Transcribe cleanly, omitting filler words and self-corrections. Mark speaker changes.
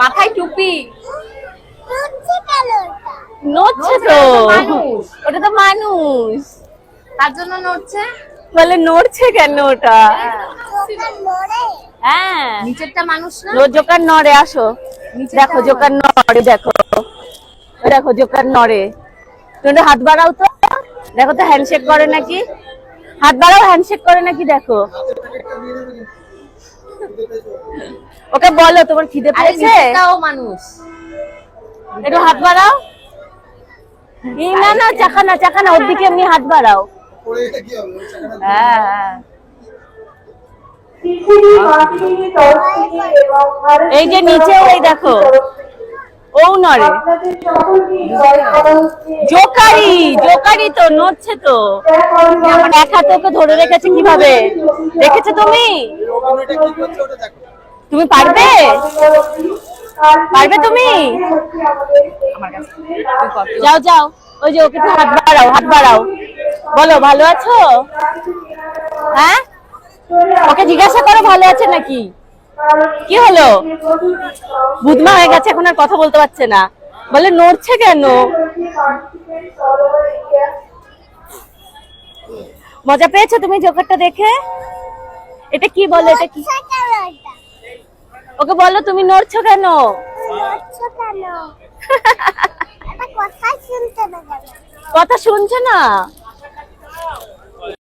Speaker 1: মাথায় টুপি।
Speaker 2: নড়ছে তো, ওটা তো মানুষ।
Speaker 1: তার জন্য নড়ছে।
Speaker 2: বলে নড়ছে কেন ওটা? হ্যাঁ,
Speaker 1: নিচেরটা মানুষ না?
Speaker 2: জোকার নড়ে, আসো দেখো জোকার নড়ে, দেখো দেখো জোকার নড়ে। তুমি হাত বাড়াও তো, দেখো তো হ্যান্ডশেক করে নাকি। হাত বাড়াও, হ্যান্ডশেক করে নাকি দেখো। ওকে বলো তোমার খিদে পেয়েছে।
Speaker 1: নিচেরটাও মানুষ।
Speaker 2: একটু হাত বাড়াও। না না, চাকা না, চাকা না, ওর দিকে এমনি হাত বাড়াও। হ্যাঁ হ্যাঁ, এই যে নিচেও এই দেখো, ও নড়ে। জোকারি, জোকারি তো নড়ছে তো। আমার এক হাতে ওকে ধরে রেখেছে কিভাবে, দেখেছো তুমি? তুমি পারবে, পারবে তুমি? যাও যাও, ওই যে ওকে একটু হাত বাড়াও, হাত বাড়াও, বলো ভালো আছো। হ্যাঁ, ওকে জিজ্ঞাসা করো ভালো আছে নাকি। কি হলো, বুধমা হয়ে গেছে, এখন আর কথা বলতে পারছে না। বলে নড়ছে কেন? মজা পেয়েছো তুমি জোকারটা দেখে? এটা কি বলো, এটা কি? ওকে বলো তুমি নড়ছো কেন? কথা শুনছে না।